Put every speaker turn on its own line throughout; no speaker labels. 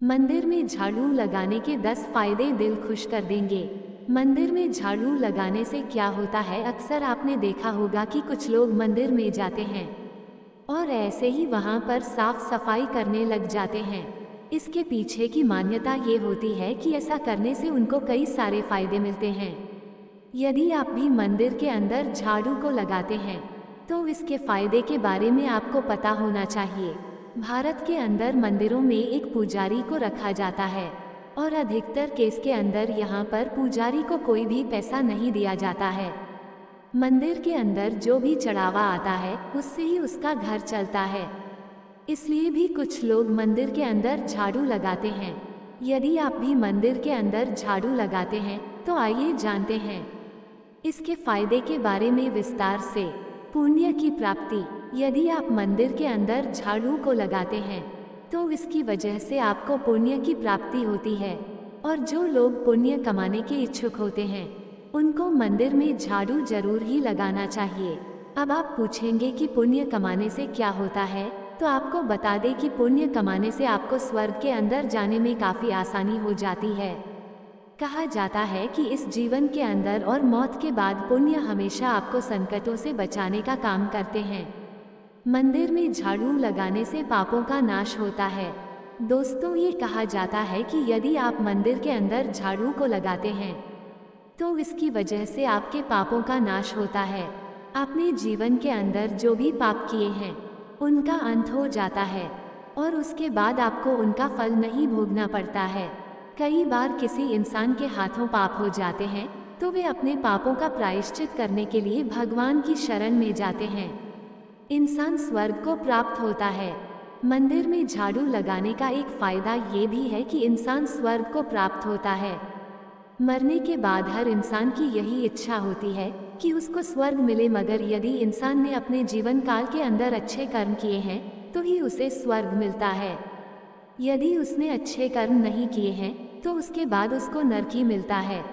मंदिर में झाड़ू लगाने के 10 फायदे दिल खुश कर देंगे। मंदिर में झाड़ू लगाने से क्या होता है, अक्सर आपने देखा होगा कि कुछ लोग मंदिर में जाते हैं और ऐसे ही वहां पर साफ सफाई करने लग जाते हैं। इसके पीछे की मान्यता ये होती है कि ऐसा करने से उनको कई सारे फायदे मिलते हैं। यदि आप भी मंदिर के अंदर झाड़ू को लगाते हैं तो इसके फायदे के बारे में आपको पता होना चाहिए। भारत के अंदर मंदिरों में एक पुजारी को रखा जाता है और अधिकतर केस के अंदर यहाँ पर पुजारी को कोई भी पैसा नहीं दिया जाता है। मंदिर के अंदर जो भी चढ़ावा आता है उससे ही उसका घर चलता है। इसलिए भी कुछ लोग मंदिर के अंदर झाड़ू लगाते हैं। यदि आप भी मंदिर के अंदर झाड़ू लगाते हैं तो आइए जानते हैं इसके फायदे के बारे में विस्तार से। पुण्य की प्राप्ति। यदि आप मंदिर के अंदर झाड़ू को लगाते हैं तो इसकी वजह से आपको पुण्य की प्राप्ति होती है, और जो लोग पुण्य कमाने के इच्छुक होते हैं उनको मंदिर में झाड़ू जरूर ही लगाना चाहिए। अब आप पूछेंगे कि पुण्य कमाने से क्या होता है, तो आपको बता दें कि पुण्य कमाने से आपको स्वर्ग के अंदर जाने में काफ़ी आसानी हो जाती है। कहा जाता है कि इस जीवन के अंदर और मौत के बाद पुण्य हमेशा आपको संकटों से बचाने का काम करते हैं। मंदिर में झाड़ू लगाने से पापों का नाश होता है। दोस्तों, ये कहा जाता है कि यदि आप मंदिर के अंदर झाड़ू को लगाते हैं तो इसकी वजह से आपके पापों का नाश होता है। आपने जीवन के अंदर जो भी पाप किए हैं उनका अंत हो जाता है और उसके बाद आपको उनका फल नहीं भोगना पड़ता है। कई बार किसी इंसान के हाथों पाप हो जाते हैं तो वे अपने पापों का प्रायश्चित करने के लिए भगवान की शरण में जाते हैं। इंसान स्वर्ग को प्राप्त होता है। मंदिर में झाड़ू लगाने का एक फायदा ये भी है कि इंसान स्वर्ग को प्राप्त होता है। मरने के बाद हर इंसान की यही इच्छा होती है कि उसको स्वर्ग मिले, मगर यदि इंसान ने अपने जीवन काल के अंदर अच्छे कर्म किए हैं तो ही उसे स्वर्ग मिलता है। यदि उसने अच्छे कर्म नहीं किए हैं तो उसके बाद उसको नरक ही मिलता है।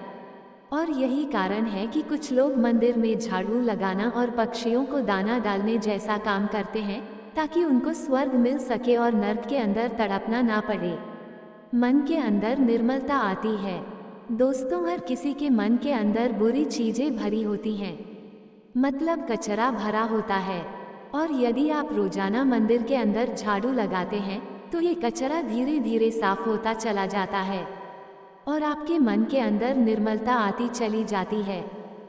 और यही कारण है कि कुछ लोग मंदिर में झाड़ू लगाना और पक्षियों को दाना डालने जैसा काम करते हैं ताकि उनको स्वर्ग मिल सके और नरक के अंदर तड़पना ना पड़े। मन के अंदर निर्मलता आती है। दोस्तों, हर किसी के मन के अंदर बुरी चीजें भरी होती हैं, मतलब कचरा भरा होता है। और यदि आप रोजाना मंदिर के अंदर झाड़ू लगाते हैं तो ये कचरा धीरे धीरे साफ होता चला जाता है और आपके मन के अंदर निर्मलता आती चली जाती है।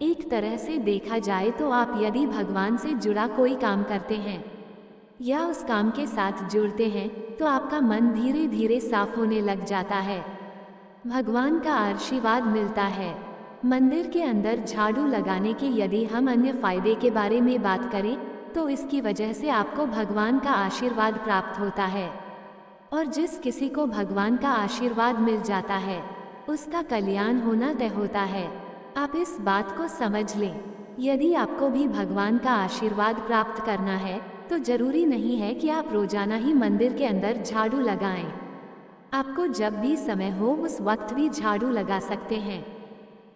एक तरह से देखा जाए तो आप यदि भगवान से जुड़ा कोई काम करते हैं या उस काम के साथ जुड़ते हैं तो आपका मन धीरे धीरे साफ होने लग जाता है, भगवान का आशीर्वाद मिलता है। मंदिर के अंदर झाड़ू लगाने के यदि हम अन्य फायदे के बारे में बात करें तो इसकी वजह से आपको भगवान का आशीर्वाद प्राप्त होता है, और जिस किसी को भगवान का आशीर्वाद मिल जाता है उसका कल्याण होना तय होता है। आप इस बात को समझ लें। यदि आपको भी भगवान का आशीर्वाद प्राप्त करना है तो जरूरी नहीं है कि आप रोजाना ही मंदिर के अंदर झाड़ू लगाएं। आपको जब भी समय हो उस वक्त भी झाड़ू लगा सकते हैं।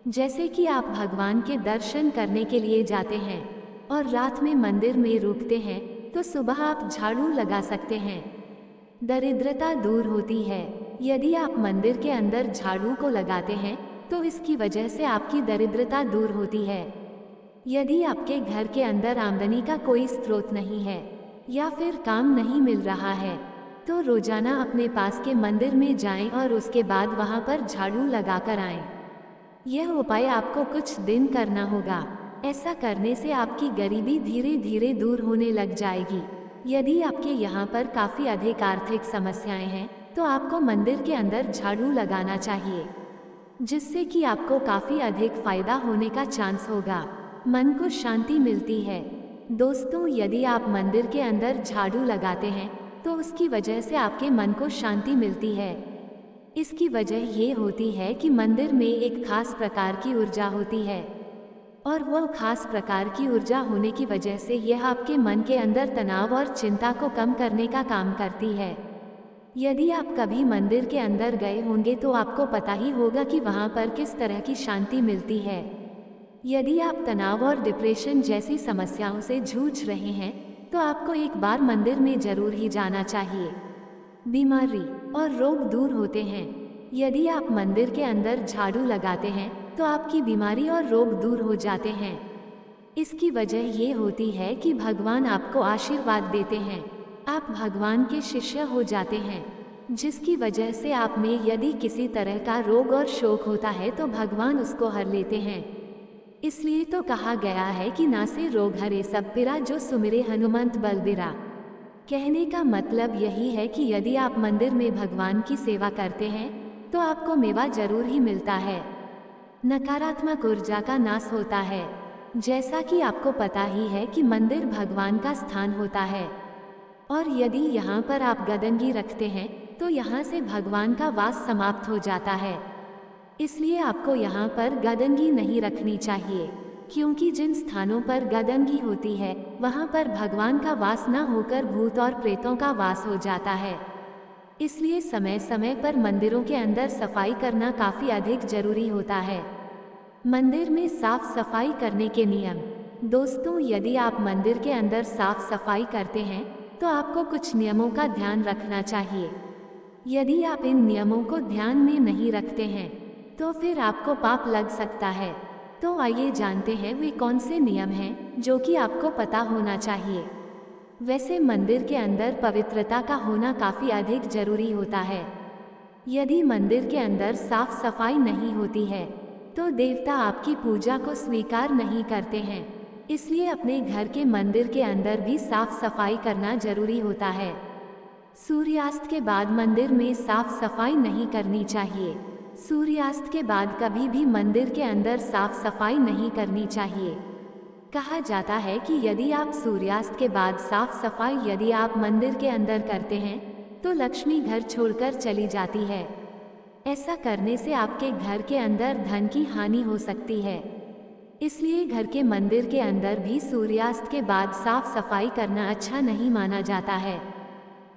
जैसे कि आप भगवान के दर्शन करने के लिए जाते हैं और रात में मंदिर में रुकते हैं तो सुबह आप झाड़ू लगा सकते हैं। दरिद्रता दूर होती है। यदि आप मंदिर के अंदर झाड़ू को लगाते हैं तो इसकी वजह से आपकी दरिद्रता दूर होती है। यदि आपके घर के अंदर आमदनी का कोई स्रोत नहीं है या फिर काम नहीं मिल रहा है तो रोजाना अपने पास के मंदिर में जाएं और उसके बाद वहां पर झाड़ू लगाकर आएं। यह उपाय आपको कुछ दिन करना होगा। ऐसा करने से आपकी गरीबी धीरे धीरे दूर होने लग जाएगी। यदि आपके यहाँ पर काफ़ी अधिक आर्थिक समस्याएं हैं तो आपको मंदिर के अंदर झाड़ू लगाना चाहिए, जिससे कि आपको काफ़ी अधिक फायदा होने का चांस होगा। मन को शांति मिलती है। दोस्तों, यदि आप मंदिर के अंदर झाड़ू लगाते हैं तो उसकी वजह से आपके मन को शांति मिलती है। इसकी वजह ये होती है कि मंदिर में एक खास प्रकार की ऊर्जा होती है, और वह खास प्रकार की ऊर्जा होने की वजह से यह आपके मन के अंदर तनाव और चिंता को कम करने का काम करती है। यदि आप कभी मंदिर के अंदर गए होंगे तो आपको पता ही होगा कि वहाँ पर किस तरह की शांति मिलती है। यदि आप तनाव और डिप्रेशन जैसी समस्याओं से जूझ रहे हैं तो आपको एक बार मंदिर में जरूर ही जाना चाहिए। बीमारी और रोग दूर होते हैं। यदि आप मंदिर के अंदर झाड़ू लगाते हैं तो आपकी बीमारी और रोग दूर हो जाते हैं। इसकी वजह ये होती है कि भगवान आपको आशीर्वाद देते हैं, आप भगवान के शिष्य हो जाते हैं, जिसकी वजह से आप में यदि किसी तरह का रोग और शोक होता है तो भगवान उसको हर लेते हैं। इसलिए तो कहा गया है कि नासे रोग हरे सब पीरा, जो सुमिरे हनुमंत बलबीरा। कहने का मतलब यही है कि यदि आप मंदिर में भगवान की सेवा करते हैं तो आपको मेवा जरूर ही मिलता है। नकारात्मक ऊर्जा का नाश होता है। जैसा कि आपको पता ही है कि मंदिर भगवान का स्थान होता है, और यदि यहाँ पर आप गदंगी रखते हैं तो यहाँ से भगवान का वास समाप्त हो जाता है। इसलिए आपको यहाँ पर गदंगी नहीं रखनी चाहिए, क्योंकि जिन स्थानों पर गदंगी होती है वहाँ पर भगवान का वास न होकर भूत और प्रेतों का वास हो जाता है। इसलिए समय समय पर मंदिरों के अंदर सफाई करना काफ़ी अधिक जरूरी होता है। मंदिर में साफ सफाई करने के नियम। दोस्तों, यदि आप मंदिर के अंदर साफ सफाई करते हैं तो आपको कुछ नियमों का ध्यान रखना चाहिए। यदि आप इन नियमों को ध्यान में नहीं रखते हैं तो फिर आपको पाप लग सकता है। तो आइए जानते हैं वे कौन से नियम हैं जो कि आपको पता होना चाहिए। वैसे मंदिर के अंदर पवित्रता का होना काफ़ी अधिक जरूरी होता है। यदि मंदिर के अंदर साफ सफाई नहीं होती है तो देवता आपकी पूजा को स्वीकार नहीं करते हैं। इसलिए अपने घर के मंदिर के अंदर भी साफ सफाई करना जरूरी होता है। सूर्यास्त के बाद मंदिर में साफ सफाई नहीं करनी चाहिए। सूर्यास्त के बाद कभी भी मंदिर के अंदर साफ सफाई नहीं करनी चाहिए। कहा जाता है कि यदि आप सूर्यास्त के बाद साफ सफाई यदि आप मंदिर के अंदर करते हैं तो लक्ष्मी घर छोड़कर चली जाती है। ऐसा करने से आपके घर के अंदर धन की हानि हो सकती है। इसलिए घर के मंदिर के अंदर भी सूर्यास्त के बाद साफ सफाई करना अच्छा नहीं माना जाता है।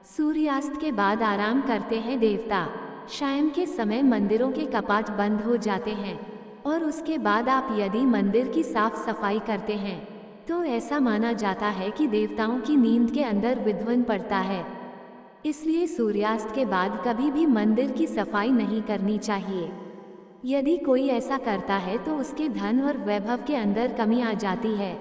सूर्यास्त के बाद आराम करते हैं देवता। शाम के समय मंदिरों के कपाट बंद हो जाते हैं और उसके बाद आप यदि मंदिर की साफ सफाई करते हैं तो ऐसा माना जाता है कि देवताओं की नींद के अंदर विध्वंस पड़ता है। इसलिए सूर्यास्त के बाद कभी भी मंदिर की सफाई नहीं करनी चाहिए। यदि कोई ऐसा करता है तो उसके धन और वैभव के अंदर कमी आ जाती है।